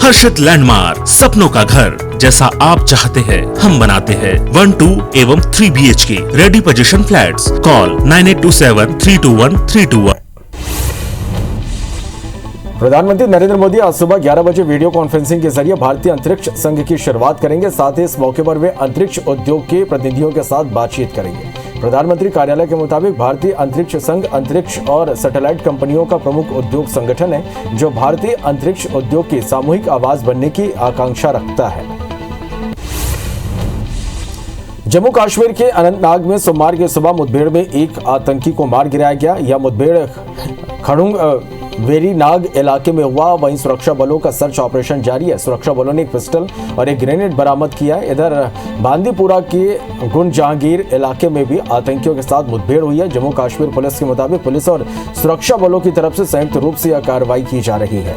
हर्षित landmark, सपनों का घर जैसा आप चाहते हैं हम बनाते हैं। 1, 2 एवं 3 BHK ready position flats. Call 9827321321। प्रधानमंत्री नरेंद्र मोदी आज सुबह 11 बजे वीडियो कॉन्फ्रेंसिंग के जरिए भारतीय अंतरिक्ष संघ की शुरुआत करेंगे। साथ ही इस मौके पर वे अंतरिक्ष उद्योग के प्रतिनिधियों के साथ बातचीत करेंगे। प्रधानमंत्री कार्यालय के मुताबिक भारतीय अंतरिक्ष संघ अंतरिक्ष और सैटेलाइट कंपनियों का प्रमुख उद्योग संगठन है, जो भारतीय अंतरिक्ष उद्योग की सामूहिक आवाज बनने की आकांक्षा रखता है। जम्मू कश्मीर के अनंतनाग में सोमवार की सुबह मुठभेड़ में एक आतंकी को मार गिराया गया। यह मुठभेड़ खड़ुंग वेरीनाग इलाके में हुआ। वहीं सुरक्षा बलों का सर्च ऑपरेशन जारी है। सुरक्षा बलों ने एक पिस्टल और एक ग्रेनेड बरामद किया। इधर बांदीपुरा के गुंड जहांगीर इलाके में भी आतंकियों के साथ मुठभेड़ हुई है। जम्मू कश्मीर पुलिस के मुताबिक पुलिस और सुरक्षा बलों की तरफ से संयुक्त रूप से यह कार्रवाई की जा रही है।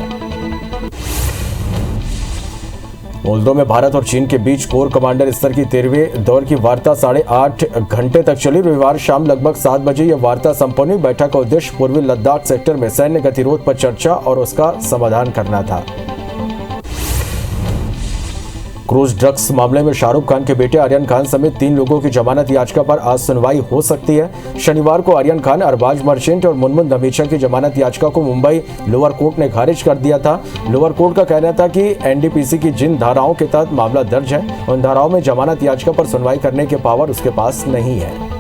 मोल्दो में भारत और चीन के बीच कोर कमांडर स्तर की 13वें दौर की वार्ता 8.5 घंटे तक चली। रविवार शाम लगभग 7 बजे यह वार्ता संपन्न हुई। बैठक का उद्देश्य पूर्वी लद्दाख सेक्टर में सैन्य गतिरोध पर चर्चा और उसका समाधान करना था। क्रूज ड्रग्स मामले में शाहरुख खान के बेटे आर्यन खान समेत 3 लोगों की जमानत याचिका पर आज सुनवाई हो सकती है। शनिवार को आर्यन खान, अरबाज मर्चेंट और मुनमुन धमीजा की जमानत याचिका को मुंबई लोअर कोर्ट ने खारिज कर दिया था। लोअर कोर्ट का कहना था कि एनडीपीसी की जिन धाराओं के तहत मामला दर्ज है, उन धाराओं में जमानत याचिका पर सुनवाई करने के पावर उसके पास नहीं है।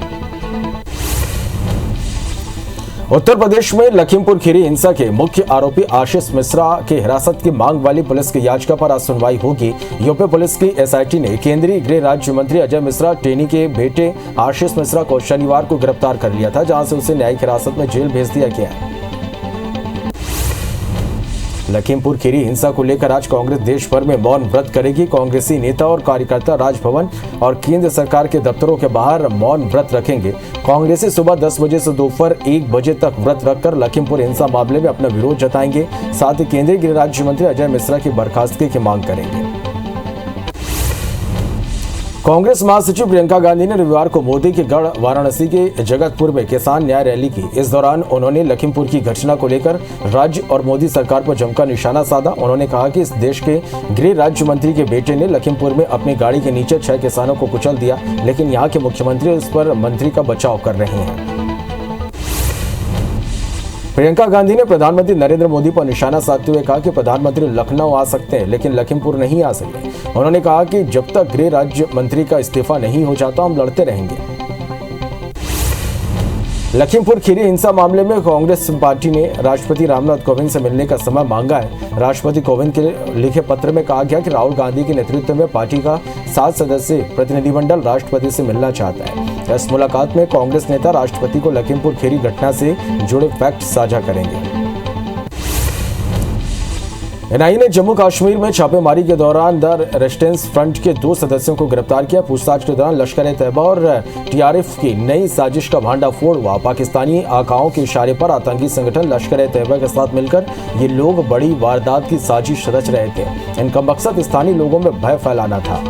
उत्तर प्रदेश में लखीमपुर खीरी हिंसा के मुख्य आरोपी आशीष मिश्रा की हिरासत की मांग वाली पुलिस की याचिका पर आज सुनवाई होगी। यूपी पुलिस की एसआईटी ने केंद्रीय गृह राज्य मंत्री अजय मिश्रा टेनी के बेटे आशीष मिश्रा को शनिवार को गिरफ्तार कर लिया था, जहां से उसे न्यायिक हिरासत में जेल भेज दिया गया है। लखीमपुर खीरी हिंसा को लेकर आज कांग्रेस देश भर में मौन व्रत करेगी। कांग्रेसी नेता और कार्यकर्ता राजभवन और केंद्र सरकार के दफ्तरों के बाहर मौन व्रत रखेंगे। कांग्रेसी सुबह 10 बजे से दोपहर 1 बजे तक व्रत रखकर लखीमपुर हिंसा मामले में अपना विरोध जताएंगे। साथ ही केंद्रीय गृह राज्य मंत्री अजय मिश्रा की बर्खास्तगी की मांग करेंगे। कांग्रेस महासचिव प्रियंका गांधी ने रविवार को मोदी के गढ़ वाराणसी के जगतपुर में किसान न्याय रैली की। इस दौरान उन्होंने लखीमपुर की घटना को लेकर राज्य और मोदी सरकार पर जमकर निशाना साधा। उन्होंने कहा कि इस देश के गृह राज्य मंत्री के बेटे ने लखीमपुर में अपनी गाड़ी के नीचे 6 किसानों को कुचल दिया, लेकिन यहाँ के मुख्यमंत्री इस पर मंत्री का बचाव कर रहे हैं। प्रियंका गांधी ने प्रधानमंत्री नरेंद्र मोदी पर निशाना साधते हुए कहा कि प्रधानमंत्री लखनऊ आ सकते हैं, लेकिन लखीमपुर नहीं आ सकते। उन्होंने कहा कि जब तक गृह राज्य मंत्री का इस्तीफा नहीं हो जाता, हम लड़ते रहेंगे। लखीमपुर खीरी हिंसा मामले में कांग्रेस पार्टी ने राष्ट्रपति रामनाथ कोविंद से मिलने का समय मांगा है। राष्ट्रपति कोविंद के लिखे पत्र में कहा गया कि राहुल गांधी के नेतृत्व में पार्टी का 7 सदस्यीय प्रतिनिधिमंडल राष्ट्रपति से मिलना चाहता है। इस मुलाकात में कांग्रेस नेता राष्ट्रपति को लखीमपुर खीरी घटना से जुड़े फैक्ट साझा करेंगे। एनआईए ने जम्मू कश्मीर में छापेमारी के दौरान द रेजिस्टेंस फ्रंट के 2 सदस्यों को गिरफ्तार किया। पूछताछ के दौरान लश्कर-ए-तैयबा और टीआरएफ की नई साजिश का भांडाफोड़ हुआ। पाकिस्तानी आकाओं के इशारे पर आतंकी संगठन लश्कर-ए-तैयबा के साथ मिलकर ये लोग बड़ी वारदात की साजिश रच रहे थे। इनका मकसद स्थानीय लोगों में भय फैलाना था।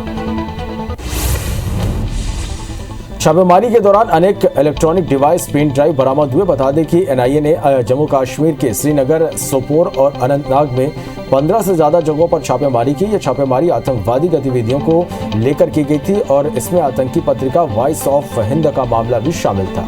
छापेमारी के दौरान अनेक इलेक्ट्रॉनिक डिवाइस, पेन ड्राइव बरामद हुए। बता दें कि एनआईए ने जम्मू कश्मीर के श्रीनगर, सोपोर और अनंतनाग में 15 से ज्यादा जगहों पर छापेमारी की। यह छापेमारी आतंकवादी गतिविधियों को लेकर की गई थी और इसमें आतंकी पत्रिका वॉइस ऑफ हिंद का मामला भी शामिल था।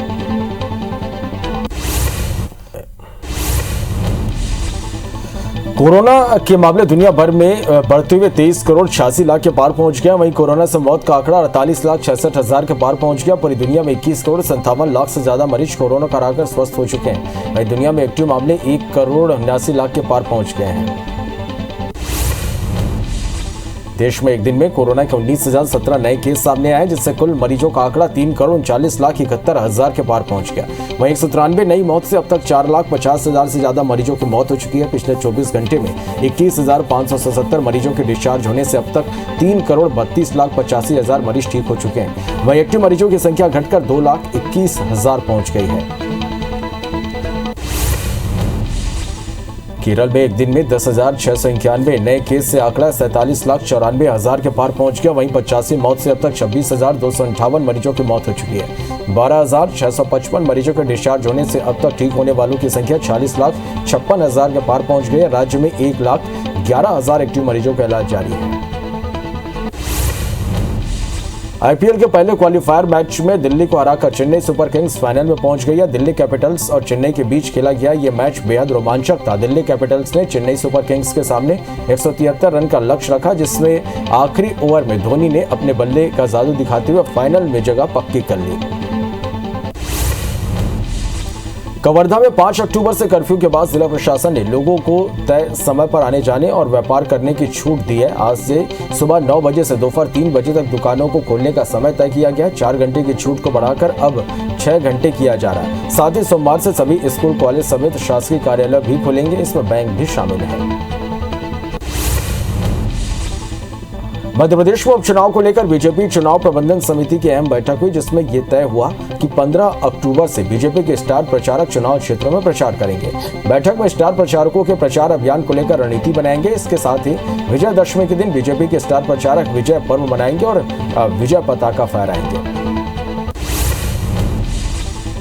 कोरोना के मामले दुनिया भर में बढ़ते हुए 23 करोड़ 86 लाख के पार पहुंच गया। वहीं कोरोना से मौत का आंकड़ा 48,66,000 के पार पहुंच गया। पूरी दुनिया में 21 करोड़ 57 लाख से ज्यादा मरीज कोरोना का हराकर स्वस्थ हो चुके हैं। वहीं दुनिया में एक्टिव मामले 1 करोड़ 79 लाख के पार पहुंच गए हैं। देश में एक दिन में कोरोना के 19,017 नए केस सामने आए, जिससे कुल मरीजों का आंकड़ा 3 करोड़ 39,71,000 के पार पहुंच गया। वहीं 193 नई मौत से अब तक 4,50,000 से ज्यादा मरीजों की मौत हो चुकी है। पिछले 24 घंटे में 21,577 मरीजों के डिस्चार्ज होने से अब तक 3 करोड़ 32,85,000 मरीज ठीक हो चुके हैं। वहीं एक्टिव मरीजों की संख्या घटकर 2,21,000 पहुंच गई है। केरल में एक दिन में 10,691 नए केस से आंकड़ा 47,94,000 के पार पहुंच गया। वहीं 85 मौत से अब तक 26,258 मरीजों की मौत हो चुकी है। 12,655 मरीजों के डिस्चार्ज होने से अब तक ठीक होने वालों की संख्या 40,56,000 के पार पहुंच गई है। राज्य में 11,000 एक्टिव मरीजों का इलाज जारी है। आईपीएल के पहले क्वालिफायर मैच में दिल्ली को हराकर चेन्नई सुपर किंग्स फाइनल में पहुंच गई है। दिल्ली कैपिटल्स और चेन्नई के बीच खेला गया ये मैच बेहद रोमांचक था। दिल्ली कैपिटल्स ने चेन्नई सुपर किंग्स के सामने 173 रन का लक्ष्य रखा, जिसमें आखिरी ओवर में धोनी ने अपने बल्ले का जादू दिखाते हुए फाइनल में जगह पक्की कर ली। कवर्धा में 5 अक्टूबर से कर्फ्यू के बाद जिला प्रशासन ने लोगों को तय समय पर आने जाने और व्यापार करने की छूट दी है। आज से सुबह 9 बजे से दोपहर 3 बजे तक दुकानों को खोलने का समय तय किया गया है। 4 घंटे की छूट को बढ़ाकर अब 6 घंटे किया जा रहा है। साथ ही सोमवार से सभी स्कूल, कॉलेज समेत शासकीय कार्यालय भी खुलेंगे, इसमें बैंक भी शामिल है। मध्य प्रदेश में उपचुनाव को लेकर बीजेपी चुनाव प्रबंधन समिति की अहम बैठक हुई, जिसमें यह तय हुआ कि 15 अक्टूबर से बीजेपी के स्टार प्रचारक चुनाव क्षेत्रों में प्रचार करेंगे। बैठक में स्टार प्रचारकों के प्रचार अभियान को लेकर रणनीति बनाएंगे। इसके साथ ही विजयदशमी के दिन बीजेपी के स्टार प्रचारक विजय पर्व मनाएंगे और विजय पताका फहराएंगे।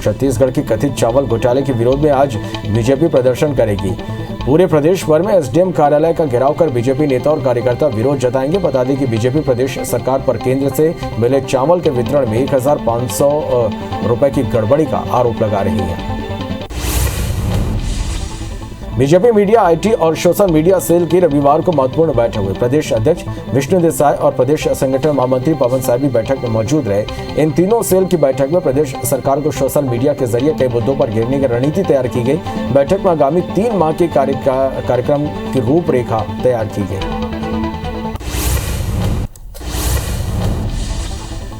छत्तीसगढ़ की कथित चावल घोटाले के विरोध में आज बीजेपी प्रदर्शन करेगी। पूरे प्रदेश भर में एसडीएम कार्यालय का घेराव कर बीजेपी नेता और कार्यकर्ता विरोध जताएंगे। बता दें कि बीजेपी प्रदेश सरकार पर केंद्र से मिले चावल के वितरण में 1,500 रुपए की गड़बड़ी का आरोप लगा रही है। बीजेपी मीडिया, आईटी और सोशल मीडिया सेल की रविवार को महत्वपूर्ण बैठक हुई। प्रदेश अध्यक्ष विष्णु देसाई और प्रदेश संगठन महामंत्री पवन साय भी बैठक में मौजूद रहे। इन तीनों सेल की बैठक में प्रदेश सरकार को सोशल मीडिया के जरिए कई मुद्दों पर घेरने की रणनीति तैयार की गई। बैठक में आगामी 3 माह के कार्यक्रम की रूपरेखा तैयार की गई।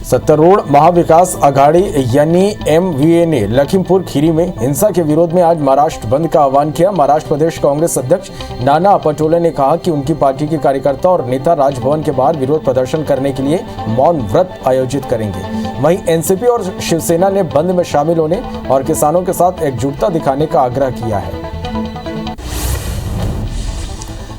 सत्तारूढ़ महाविकास आघाड़ी यानी एमवीए ने लखीमपुर खीरी में हिंसा के विरोध में आज महाराष्ट्र बंद का आह्वान किया। महाराष्ट्र प्रदेश कांग्रेस अध्यक्ष नाना पटोले ने कहा कि उनकी पार्टी के कार्यकर्ता और नेता राजभवन के बाहर विरोध प्रदर्शन करने के लिए मौन व्रत आयोजित करेंगे। वहीं एनसीपी और शिवसेना ने बंद में शामिल होने और किसानों के साथ एकजुटता दिखाने का आग्रह किया है।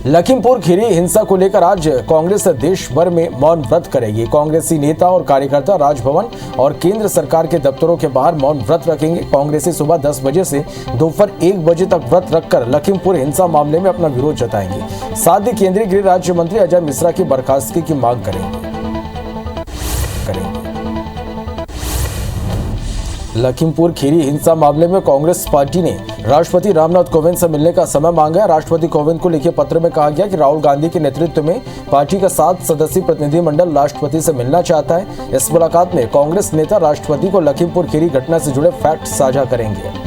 लखीमपुर खीरी हिंसा को लेकर आज कांग्रेस देश भर में मौन व्रत करेगी। कांग्रेसी नेता और कार्यकर्ता राजभवन और केंद्र सरकार के दफ्तरों के बाहर मौन व्रत रखेंगे। कांग्रेसी सुबह 10 बजे से दोपहर 1 बजे तक व्रत रखकर लखीमपुर हिंसा मामले में अपना विरोध जताएंगे। साथ ही केंद्रीय गृह राज्य मंत्री अजय मिश्रा की बर्खास्तगी की मांग करेंगे। लखीमपुर खीरी हिंसा मामले में कांग्रेस पार्टी ने राष्ट्रपति रामनाथ कोविंद से मिलने का समय मांगा है। राष्ट्रपति कोविंद को लिखे पत्र में कहा गया कि राहुल गांधी के नेतृत्व में पार्टी का 7 सदस्यीय प्रतिनिधिमंडल राष्ट्रपति से मिलना चाहता है। इस मुलाकात में कांग्रेस नेता राष्ट्रपति को लखीमपुर खीरी घटना से जुड़े फैक्ट साझा करेंगे।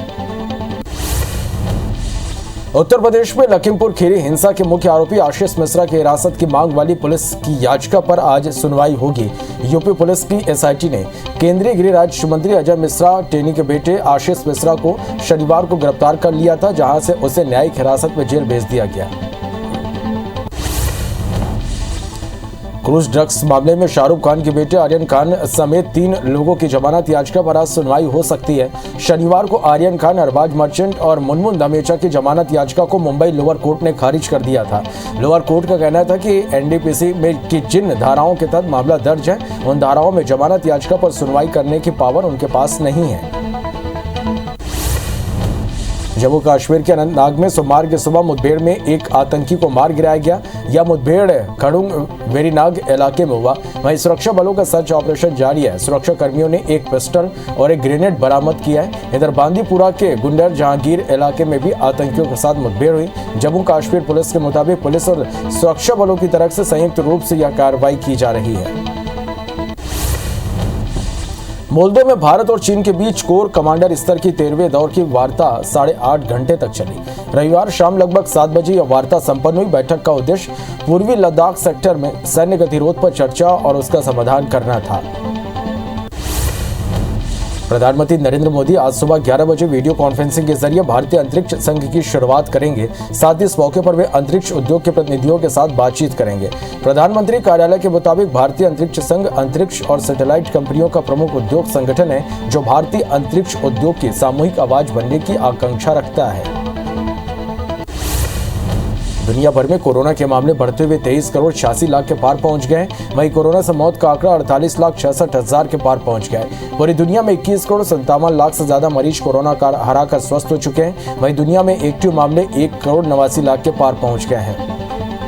उत्तर प्रदेश में लखीमपुर खीरी हिंसा के मुख्य आरोपी आशीष मिश्रा की हिरासत की मांग वाली पुलिस की याचिका पर आज सुनवाई होगी। यूपी पुलिस की एसआईटी ने केंद्रीय गृह राज्य मंत्री अजय मिश्रा टेनी के बेटे आशीष मिश्रा को शनिवार को गिरफ्तार कर लिया था, जहां से उसे न्यायिक हिरासत में जेल भेज दिया गया। क्रूज ड्रग्स मामले में शाहरुख खान के बेटे आर्यन खान समेत 3 लोगों की जमानत याचिका पर आज सुनवाई हो सकती है। शनिवार को आर्यन खान, अरबाज मर्चेंट और मुनमुन धमेचा की जमानत याचिका को मुंबई लोअर कोर्ट ने खारिज कर दिया था। लोअर कोर्ट का कहना था कि एनडीपीसी में की जिन धाराओं के तहत मामला दर्ज है, उन धाराओं में जमानत याचिका पर सुनवाई करने की पावर उनके पास नहीं है। जम्मू कश्मीर के अनंतनाग में सोमवार की सुबह मुठभेड़ में एक आतंकी को मार गिराया गया। यह मुठभेड़ खड़ुंग वेरीनाग इलाके में हुआ। वहीं सुरक्षा बलों का सर्च ऑपरेशन जारी है। सुरक्षा कर्मियों ने एक पिस्टल और एक ग्रेनेड बरामद किया है। इधर बांदीपुरा के गुंडर जहांगीर इलाके में भी आतंकियों के साथ मुठभेड़ हुई। जम्मू कश्मीर पुलिस के मुताबिक पुलिस और सुरक्षा बलों की तरफ से संयुक्त रूप से यह कार्रवाई की जा रही है। मोल्दो में भारत और चीन के बीच कोर कमांडर स्तर की 13वें दौर की वार्ता 8.5 घंटे तक चली। रविवार शाम लगभग 7 बजे यह वार्ता संपन्न हुई। बैठक का उद्देश्य पूर्वी लद्दाख सेक्टर में सैन्य गतिरोध पर चर्चा और उसका समाधान करना था। प्रधानमंत्री नरेंद्र मोदी आज सुबह 11 बजे वीडियो कॉन्फ्रेंसिंग के जरिए भारतीय अंतरिक्ष संघ की शुरुआत करेंगे। साथ ही इस मौके पर वे अंतरिक्ष उद्योग के प्रतिनिधियों के साथ बातचीत करेंगे। प्रधानमंत्री कार्यालय के मुताबिक भारतीय अंतरिक्ष संघ अंतरिक्ष और सैटेलाइट कंपनियों का प्रमुख उद्योग संगठन है, जो भारतीय अंतरिक्ष उद्योग की सामूहिक आवाज बनने की आकांक्षा रखता है। दुनिया भर में कोरोना के मामले बढ़ते हुए 23 करोड़ 86 लाख के पार पहुंच गए। वहीं कोरोना से मौत का आंकड़ा 48 लाख 66 हजार के पार पहुंच गया है। पूरी दुनिया में 21 करोड़ 57 लाख से ज्यादा मरीज कोरोना का हराकर स्वस्थ हो चुके हैं। वहीं दुनिया में एक्टिव मामले 1 करोड़ 89 लाख के पार पहुंच गए हैं।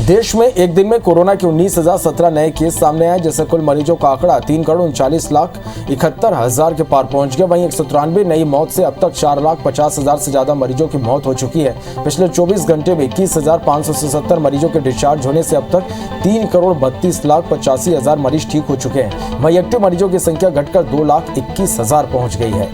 देश में एक दिन में कोरोना के 19,017 नए केस सामने आए, जिससे कुल मरीजों का आंकड़ा 3,39,71,000 के पार पहुंच गया। वहीं 193 नई मौत से अब तक 4,50,000 से ज्यादा मरीजों की मौत हो चुकी है। पिछले 24 घंटे में 21,577 मरीजों के डिस्चार्ज होने से अब तक 3,32,85,000 मरीज ठीक हो चुके हैं। वहीं एक्टिव मरीजों की संख्या घटकर 2,21,000 पहुंच गई है।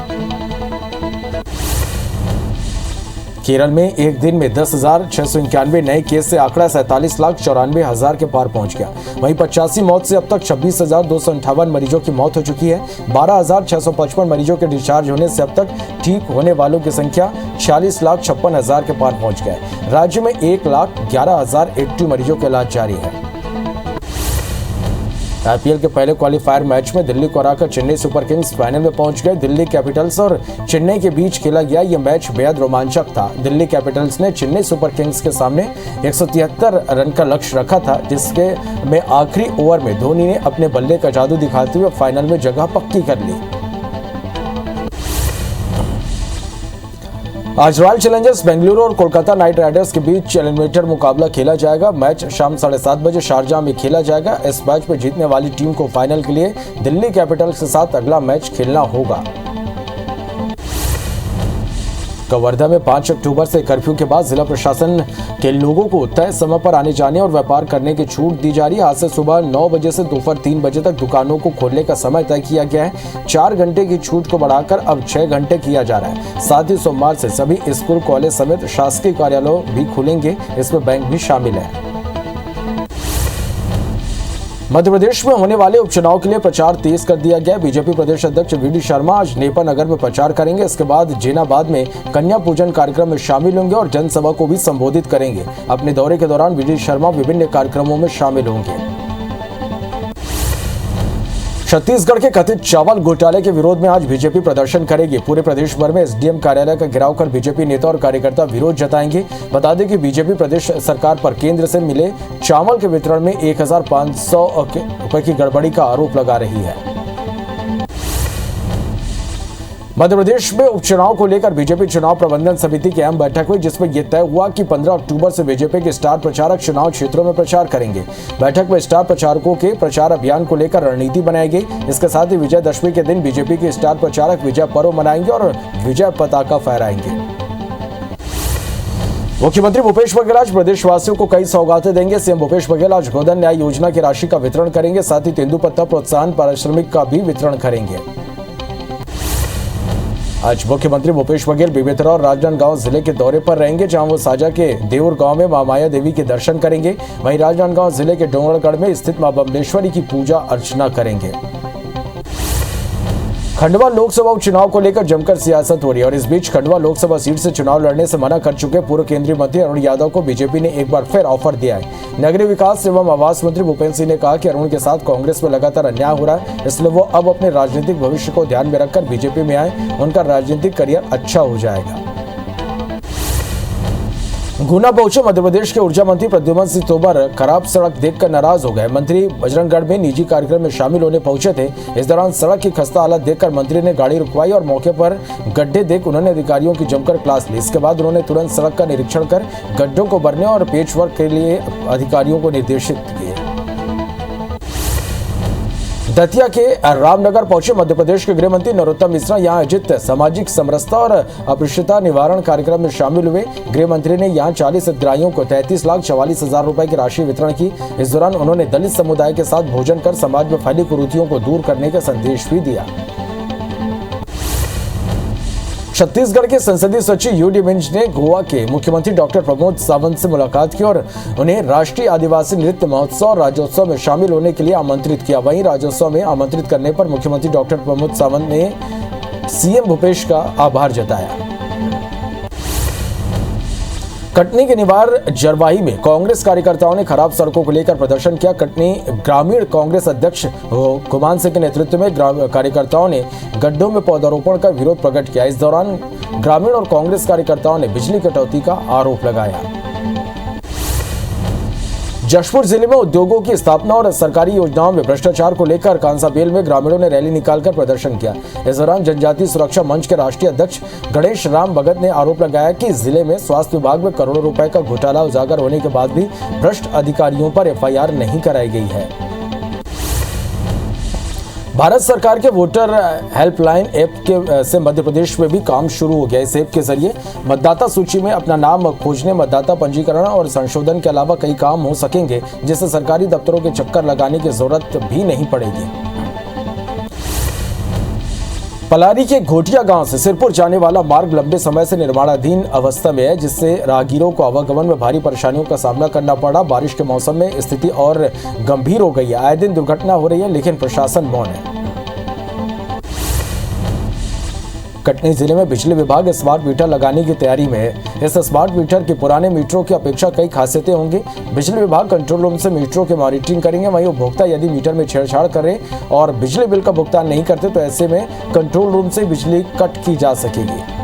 केरल में एक दिन में 10,691 नए केस से आंकड़ा 47,94,000 के पार पहुंच गया। वहीं 85 मौत से अब तक 26,258 मरीजों की मौत हो चुकी है। 12,655 मरीजों के डिस्चार्ज होने से अब तक ठीक होने वालों की संख्या 46,56,000 के पार पहुंच गया। राज्य में 1,11,000 एक्टिव मरीजों का इलाज जारी है। आईपीएल के पहले क्वालिफायर मैच में दिल्ली को हराकर चेन्नई सुपर किंग्स फाइनल में पहुंच गए। दिल्ली कैपिटल्स और चेन्नई के बीच खेला गया यह मैच बेहद रोमांचक था। दिल्ली कैपिटल्स ने चेन्नई सुपर किंग्स के सामने 173 रन का लक्ष्य रखा था, जिसके में आखिरी ओवर में धोनी ने अपने बल्ले का जादू दिखाते हुए फाइनल में जगह पक्की कर ली। आज रॉयल चैलेंजर्स बेंगलुरु और कोलकाता नाइट राइडर्स के बीच एलिमिनेटर मुकाबला खेला जाएगा। मैच शाम 7:30 बजे शारजाह में खेला जाएगा। इस मैच में जीतने वाली टीम को फाइनल के लिए दिल्ली कैपिटल्स के साथ अगला मैच खेलना होगा। कवर्धा में 5 अक्टूबर से कर्फ्यू के बाद जिला प्रशासन के लोगों को तय समय पर आने जाने और व्यापार करने की छूट दी जा रही है। आज से सुबह 9 बजे से दोपहर 3 बजे तक दुकानों को खोलने का समय तय किया गया है। 4 घंटे की छूट को बढ़ाकर अब 6 घंटे किया जा रहा है। साथ ही सोमवार से सभी स्कूल, कॉलेज समेत शासकीय कार्यालय भी खुलेंगे। इसमें बैंक भी शामिल है। मध्य प्रदेश में होने वाले उपचुनाव के लिए प्रचार तेज कर दिया गया। बीजेपी प्रदेश अध्यक्ष वी.डी. शर्मा आज नेपा नगर में प्रचार करेंगे। इसके बाद जेनाबाद में कन्या पूजन कार्यक्रम में शामिल होंगे और जनसभा को भी संबोधित करेंगे। अपने दौरे के दौरान वी.डी. शर्मा विभिन्न कार्यक्रमों में शामिल होंगे। छत्तीसगढ़ के कथित चावल घोटाले के विरोध में आज बीजेपी प्रदर्शन करेगी। पूरे प्रदेश भर में एसडीएम कार्यालय का घेराव कर बीजेपी नेता और कार्यकर्ता विरोध जताएंगे। बता दें कि बीजेपी प्रदेश सरकार पर केंद्र से मिले चावल के वितरण में 1,500 रुपए की गड़बड़ी का आरोप लगा रही है। मध्य प्रदेश में उपचुनाव को लेकर बीजेपी चुनाव प्रबंधन समिति की अहम बैठक हुई, जिसमें यह तय हुआ कि 15 अक्टूबर से बीजेपी के स्टार प्रचारक चुनाव क्षेत्रों में प्रचार करेंगे। बैठक में स्टार प्रचारकों के प्रचार अभियान को लेकर रणनीति बनाई गई। इसके साथ ही विजयदशमी के दिन बीजेपी के स्टार प्रचारक विजय पर्व मनाएंगे और विजय पताका फहराएंगे। मुख्यमंत्री भूपेश बघेल आज प्रदेशवासियों को कई सौगातें देंगे। सीएम भूपेश बघेल आज गोधन न्याय योजना की राशि का वितरण करेंगे। साथ ही तेंदुपत्ता प्रोत्साहन पारिश्रमिक का भी वितरण करेंगे। आज मुख्यमंत्री भूपेश बघेल बेमेतरा और राजनांदगांव जिले के दौरे पर रहेंगे, जहां वो साजा के देउर गांव में मां माया देवी के दर्शन करेंगे। वहीं राजनांदगांव जिले के डोंगरगढ़ में स्थित मां बमलेश्वरी की पूजा अर्चना करेंगे। खंडवा लोकसभा उपचुनाव को लेकर जमकर सियासत हो रही है और इस बीच खंडवा लोकसभा सीट से चुनाव लड़ने से मना कर चुके पूर्व केंद्रीय मंत्री अरुण यादव को बीजेपी ने एक बार फिर ऑफर दिया है। नगरीय विकास एवं आवास मंत्री भूपेंद्र सिंह ने कहा कि अरुण के साथ कांग्रेस में लगातार अन्याय हो रहा है, इसलिए वो अब अपने राजनीतिक भविष्य को ध्यान में रखकर बीजेपी में आए। उनका राजनीतिक करियर अच्छा हो जाएगा। गुना पहुंचे मध्य प्रदेश के ऊर्जा मंत्री प्रद्युम्न सिंह तोमर खराब सड़क देखकर नाराज हो गए। मंत्री बजरंगगढ़ में निजी कार्यक्रम में शामिल होने पहुंचे थे। इस दौरान सड़क की खस्ता हालत देखकर मंत्री ने गाड़ी रुकवाई और मौके पर गड्ढे देख उन्होंने अधिकारियों की जमकर क्लास ली। इसके बाद उन्होंने तुरंत सड़क का निरीक्षण कर गड्ढों को भरने और पेचवर्क के लिए अधिकारियों को निर्देशित किए। दतिया के रामनगर पहुंचे मध्य प्रदेश के गृह मंत्री नरोत्तम मिश्रा यहां आयोजित सामाजिक समरसता और अपरिष्टता निवारण कार्यक्रम में शामिल हुए। गृह मंत्री ने यहां 40 हितग्राहियों को 33,44,000 रुपए की राशि वितरण की। इस दौरान उन्होंने दलित समुदाय के साथ भोजन कर समाज में फैली कुरीतियों को दूर करने का संदेश भी दिया। छत्तीसगढ़ के संसदीय सचिव यूडी मिंज ने गोवा के मुख्यमंत्री डॉक्टर प्रमोद सावंत से मुलाकात की और उन्हें राष्ट्रीय आदिवासी नृत्य महोत्सव और राज्योत्सव में शामिल होने के लिए आमंत्रित किया। वहीं राज्योत्सव में आमंत्रित करने पर मुख्यमंत्री डॉक्टर प्रमोद सावंत ने सीएम भूपेश का आभार जताया। कटनी के निवार जरवाही में कांग्रेस कार्यकर्ताओं ने खराब सड़कों को लेकर प्रदर्शन किया। कटनी ग्रामीण कांग्रेस अध्यक्ष गुमान सिंह के नेतृत्व में कार्यकर्ताओं ने गड्ढों में पौधारोपण का विरोध प्रकट किया। इस दौरान ग्रामीण और कांग्रेस कार्यकर्ताओं ने बिजली कटौती का आरोप लगाया। जशपुर जिले में उद्योगों की स्थापना और सरकारी योजनाओं में भ्रष्टाचार को लेकर कांसाबेल में ग्रामीणों ने रैली निकालकर प्रदर्शन किया। इस दौरान जनजातीय सुरक्षा मंच के राष्ट्रीय अध्यक्ष गणेश राम भगत ने आरोप लगाया कि जिले में स्वास्थ्य विभाग में करोड़ों रुपए का घोटाला उजागर होने के बाद भी भ्रष्ट अधिकारियों पर एफआईआर नहीं कराई गई है। भारत सरकार के वोटर हेल्पलाइन ऐप से मध्य प्रदेश में भी काम शुरू हो गया। इस ऐप के जरिए मतदाता सूची में अपना नाम खोजने, मतदाता पंजीकरण और संशोधन के अलावा कई काम हो सकेंगे, जिससे सरकारी दफ्तरों के चक्कर लगाने की जरूरत भी नहीं पड़ेगी। पलारी के घोटिया गांव से सिरपुर जाने वाला मार्ग लंबे समय से निर्माणाधीन अवस्था में है, जिससे राहगीरों को आवागमन में भारी परेशानियों का सामना करना पड़ा। बारिश के मौसम में स्थिति और गंभीर हो गई है। आए दिन दुर्घटना हो रही है, लेकिन प्रशासन मौन है। कटनी जिले में बिजली विभाग स्मार्ट मीटर लगाने की तैयारी में है। इस स्मार्ट मीटर की पुराने मीटरों की अपेक्षा कई खासियतें होंगी। बिजली विभाग कंट्रोल रूम से मीटरों की मॉनिटरिंग करेंगे। वहीं उपभोक्ता यदि मीटर में छेड़छाड़ करें और बिजली बिल का भुगतान नहीं करते तो ऐसे में कंट्रोल रूम से बिजली कट की जा सकेगी।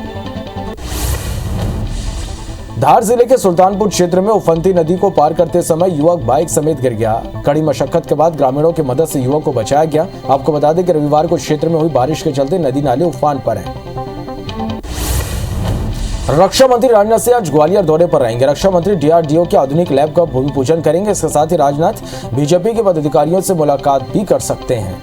धार जिले के सुल्तानपुर क्षेत्र में उफनती नदी को पार करते समय युवक बाइक समेत गिर गया। कड़ी मशक्कत के बाद ग्रामीणों की मदद से युवक को बचाया गया। आपको बता दें कि रविवार को क्षेत्र में हुई बारिश के चलते नदी नाले उफान पर हैं। रक्षा मंत्री राजनाथ सिंह आज ग्वालियर दौरे पर रहेंगे। रक्षा मंत्री डीआरडीओ के आधुनिक लैब का भूमि पूजन करेंगे। इसके साथ ही राजनाथ बीजेपी के पदाधिकारियों से मुलाकात भी कर सकते हैं।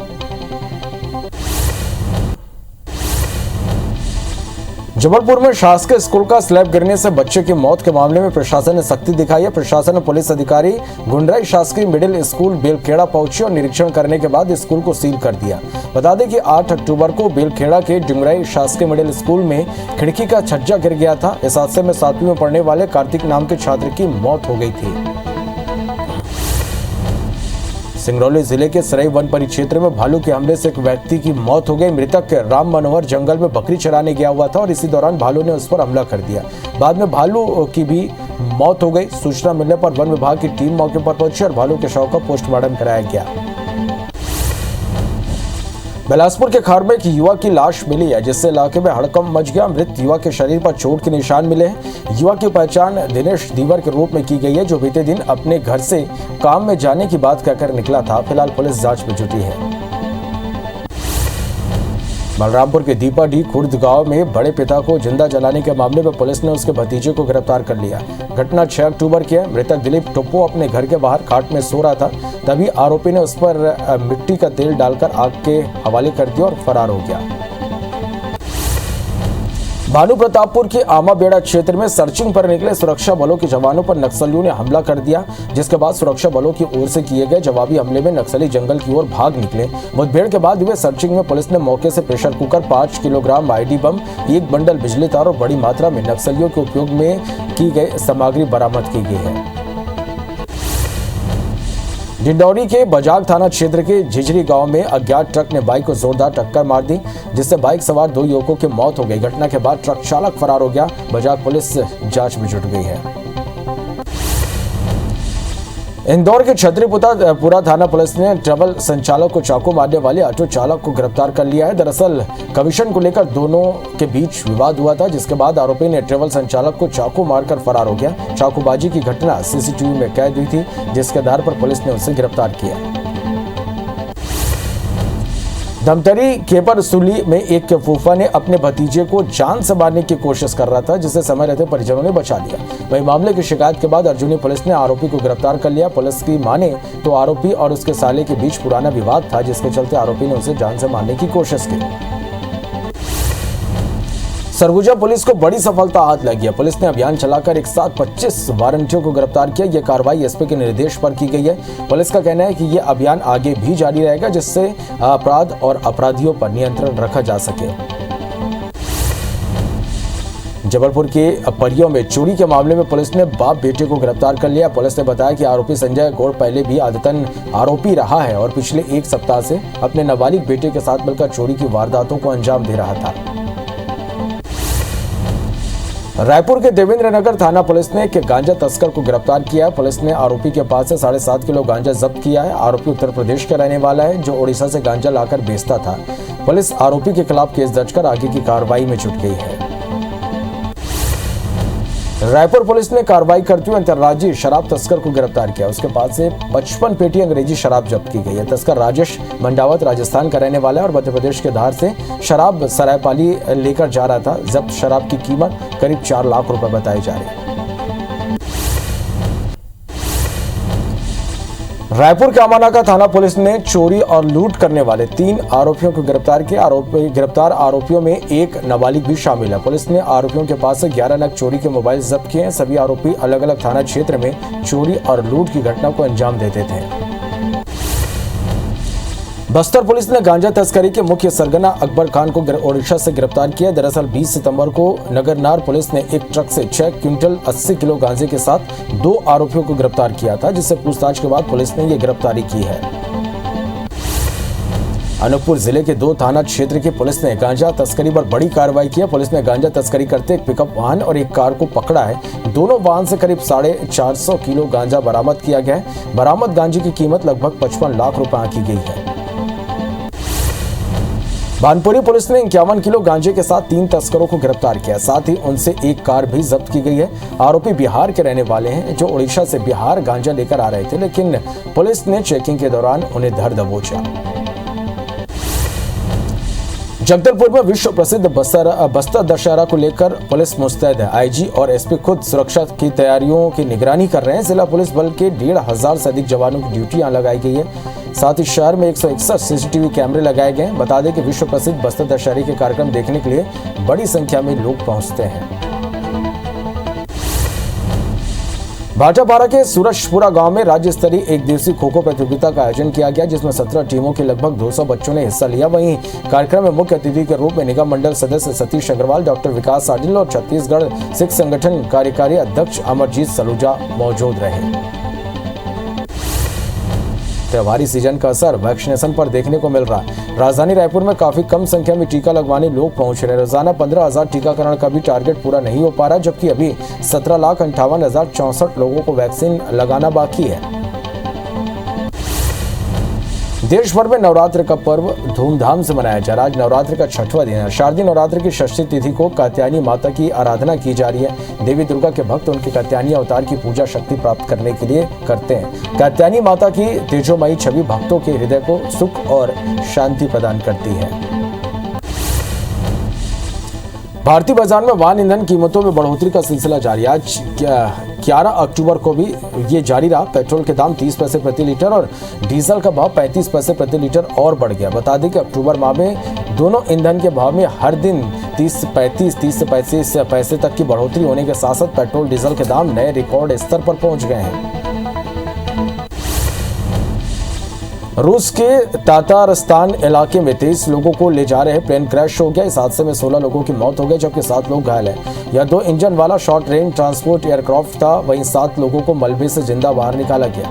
जबलपुर में शासकीय स्कूल का स्लैब गिरने से बच्चे की मौत के मामले में प्रशासन ने सख्ती दिखाई है। प्रशासन ने पुलिस अधिकारी गुंडराई शासकीय मिडिल स्कूल बेलखेड़ा पहुंचे और निरीक्षण करने के बाद स्कूल को सील कर दिया। बता दें कि 8 अक्टूबर को बेलखेड़ा के डुंगराई शासकीय मिडिल स्कूल में खिड़की का छज्जा गिर गया था। इस हादसे में 7वीं में पढ़ने वाले कार्तिक नाम के छात्र की मौत हो गई थी। सिंगरौली जिले के सराय वन परिक्षेत्र में भालू के हमले से एक व्यक्ति की मौत हो गई। मृतक राम मनोहर जंगल में बकरी चराने गया हुआ था और इसी दौरान भालू ने उस पर हमला कर दिया। बाद में भालू की भी मौत हो गई। सूचना मिलने पर वन विभाग की टीम मौके पर पहुंची और भालू के शव का पोस्टमार्टम कराया गया। बिलासपुर के खार में एक युवक की लाश मिली है, जिससे इलाके में हड़कंप मच गया। मृत युवक के शरीर पर चोट के निशान मिले हैं। युवक की पहचान दिनेश दीवर के रूप में की गई है, जो बीते दिन अपने घर से काम में जाने की बात कहकर निकला था। फिलहाल पुलिस जांच में जुटी है। बलरामपुर के दीपाडीह खुर्द गांव में बड़े पिता को जिंदा जलाने के मामले में पुलिस ने उसके भतीजे को गिरफ्तार कर लिया। घटना 6 अक्टूबर की है। मृतक दिलीप टोप्पो अपने घर के बाहर खाट में सो रहा था, तभी आरोपी ने उस पर मिट्टी का तेल डालकर आग के हवाले कर दिया और फरार हो गया। भानु प्रतापपुर के आमाबेड़ा क्षेत्र में सर्चिंग पर निकले सुरक्षा बलों के जवानों पर नक्सलियों ने हमला कर दिया, जिसके बाद सुरक्षा बलों की ओर से किए गए जवाबी हमले में नक्सली जंगल की ओर भाग निकले। मुठभेड़ के बाद हुए सर्चिंग में पुलिस ने मौके से प्रेशर कुकर, 5 किलोग्राम आईडी बम, 1 बंडल बिजली तार और बड़ी मात्रा में नक्सलियों के उपयोग में की गई सामग्री बरामद की गई है। डिंडौरी के बजाग थाना क्षेत्र के झिझरी गांव में अज्ञात ट्रक ने बाइक को जोरदार टक्कर मार दी, जिससे बाइक सवार 2 युवकों की मौत हो गई। घटना के बाद ट्रक चालक फरार हो गया। बजाग पुलिस जांच में जुट गई है। इंदौर के छतरीपुरा थाना पुलिस ने ट्रैवल संचालक को चाकू मारने वाले ऑटो चालक को गिरफ्तार कर लिया है। दरअसल कमीशन को लेकर दोनों के बीच विवाद हुआ था, जिसके बाद आरोपी ने ट्रैवल संचालक को चाकू मारकर फरार हो गया। चाकूबाजी की घटना सीसीटीवी में कैद हुई थी, जिसके आधार पर पुलिस ने उसे गिरफ्तार किया। धमतरी केपरसुली में एक फूफा ने अपने भतीजे को जान से मारने की कोशिश कर रहा था, जिसे समय रहते परिजनों ने बचा लिया। वहीं मामले की शिकायत के बाद अर्जुनी पुलिस ने आरोपी को गिरफ्तार कर लिया। पुलिस की माने तो आरोपी और उसके साले के बीच पुराना विवाद था, जिसके चलते आरोपी ने उसे जान से मारने की कोशिश की। सरगुजा पुलिस को बड़ी सफलता हाथ लगी है। पुलिस ने अभियान चलाकर एक साथ 25 वारंटियों को गिरफ्तार किया। यह कार्रवाई एसपी के निर्देश पर की गई है। पुलिस का कहना है कि यह अभियान आगे भी जारी रहेगा, जिससे अपराध और अपराधियों पर नियंत्रण रखा जा सके। जबलपुर के परियों में चोरी के मामले में पुलिस ने बाप बेटे को गिरफ्तार कर लिया। पुलिस ने बताया कि आरोपी संजय गौड़ पहले भी आदतन आरोपी रहा है और पिछले 1 सप्ताह से अपने नाबालिग बेटे के साथ मिलकर चोरी की वारदातों को अंजाम दे रहा था। रायपुर के देवेंद्र नगर थाना पुलिस ने एक गांजा तस्कर को गिरफ्तार किया है। पुलिस ने आरोपी के पास से 7.5 किलो गांजा जब्त किया है। आरोपी उत्तर प्रदेश का रहने वाला है, जो ओडिशा से गांजा लाकर बेचता था। पुलिस आरोपी के खिलाफ केस दर्ज कर आगे की कार्रवाई में जुट गई है। रायपुर पुलिस ने कार्रवाई करते हुए अंतर्राज्यीय शराब तस्कर को गिरफ्तार किया। उसके पास से 55 पेटी अंग्रेजी शराब जब्त की गई है। तस्कर राजेश मंडावत राजस्थान का रहने वाला है और मध्य प्रदेश के धार से शराब सरायपाली लेकर जा रहा था। जब्त शराब की कीमत करीब 4 लाख रुपए बताई जा रही है। रायपुर के अमानाका थाना पुलिस ने चोरी और लूट करने वाले 3 आरोपियों को गिरफ्तार किया। गिरफ्तार आरोपियों में एक नाबालिग भी शामिल है। पुलिस ने आरोपियों के पास से 11 नग चोरी के मोबाइल जब्त किए हैं। सभी आरोपी अलग अलग थाना क्षेत्र में चोरी और लूट की घटना को अंजाम देते थे। बस्तर पुलिस ने गांजा तस्करी के मुख्य सरगना अकबर खान को ओडिशा से गिरफ्तार किया। दरअसल 20 सितंबर को नगरनार पुलिस ने एक ट्रक से 6 क्विंटल 80 किलो गांजे के साथ 2 आरोपियों को गिरफ्तार किया था, जिससे पूछताछ के बाद पुलिस ने यह गिरफ्तारी की है। अनूपपुर जिले के 2 थाना क्षेत्र की पुलिस ने गांजा तस्करी पर बड़ी कार्रवाई की है। पुलिस ने गांजा तस्करी करते एक पिकअप वाहन और एक कार को पकड़ा है। दोनों वाहन से करीब 450 किलो गांजा बरामद किया गया है। बरामद गांजे की कीमत लगभग 55 लाख रुपए आंकी गई है। भानपुरी पुलिस ने 51 किलो गांजे के साथ 3 तस्करों को गिरफ्तार किया। साथ ही उनसे एक कार भी जब्त की गई है। आरोपी बिहार के रहने वाले हैं, जो उड़ीसा से बिहार गांजा लेकर आ रहे थे, लेकिन पुलिस ने चेकिंग के दौरान उन्हें धर दबोचा। जगदलपुर में विश्व प्रसिद्ध बस्तर दशहरा को लेकर पुलिस मुस्तैद है। आईजी और एसपी खुद सुरक्षा की तैयारियों की निगरानी कर रहे हैं। जिला पुलिस बल के 1,500 से अधिक जवानों की ड्यूटी यहां लगाई गई है। साथ ही शहर में 161 सीसीटीवी कैमरे लगाए गए हैं। बता दें कि विश्व प्रसिद्ध बस्तर दशहरे के कार्यक्रम देखने के लिए बड़ी संख्या में लोग पहुंचते हैं। भाटापारा के सूरजपुरा गांव में राज्य स्तरीय 1 दिवसीय खो खो प्रतियोगिता का आयोजन किया गया, जिसमें 17 टीमों के लगभग 200 बच्चों ने हिस्सा लिया। वहीं कार्यक्रम में मुख्य अतिथि के रूप में निगम मंडल सदस्य सतीश अग्रवाल, डॉक्टर विकास साडिल और छत्तीसगढ़ सिख संगठन कार्यकारी अध्यक्ष अमरजीत सलूजा मौजूद रहे। त्योहारी सीजन का असर वैक्सीनेशन पर देखने को मिल रहा है। राजधानी रायपुर में काफी कम संख्या में टीका लगवाने लोग पहुंच रहे हैं। रोजाना 15,000 टीकाकरण का भी टारगेट पूरा नहीं हो पा रहा, जबकि अभी 17,58,064 लोगों को वैक्सीन लगाना बाकी है। देश भर में नवरात्र का पर्व धूमधाम से मनाया जा रहा है। आज नवरात्र का 6वां दिन है। शारदीय नवरात्र की षष्ठी तिथि को कात्यायनी माता की आराधना की जा रही है। देवी दुर्गा के भक्त उनके कात्यायनी अवतार की पूजा शक्ति प्राप्त करने के लिए करते हैं। कात्यायनी माता की तेजोमयी छवि भक्तों के हृदय को सुख और शांति प्रदान करती है। भारतीय बाजार में वाहन ईंधन कीमतों में बढ़ोतरी का सिलसिला जारी है। आज 11 अक्टूबर को भी ये जारी रहा। पेट्रोल के दाम 30 पैसे प्रति लीटर और डीजल का भाव 35 पैसे प्रति लीटर और बढ़ गया। बता दें कि अक्टूबर माह में दोनों ईंधन के भाव में हर दिन 30 से 35 पैसे तक की बढ़ोतरी होने के साथ साथ पेट्रोल डीजल के दाम नए रिकॉर्ड स्तर पर पहुंच गए हैं। रूस के तातारस्तान इलाके में 23 लोगों को ले जा रहे प्लेन क्रैश हो गया। इस हादसे में 16 लोगों की मौत हो गई, जबकि 7 लोग घायल हैं। यह 2 इंजन वाला शॉर्ट रेंज ट्रांसपोर्ट एयरक्राफ्ट था। वहीं 7 लोगों को मलबे से जिंदा बाहर निकाला गया।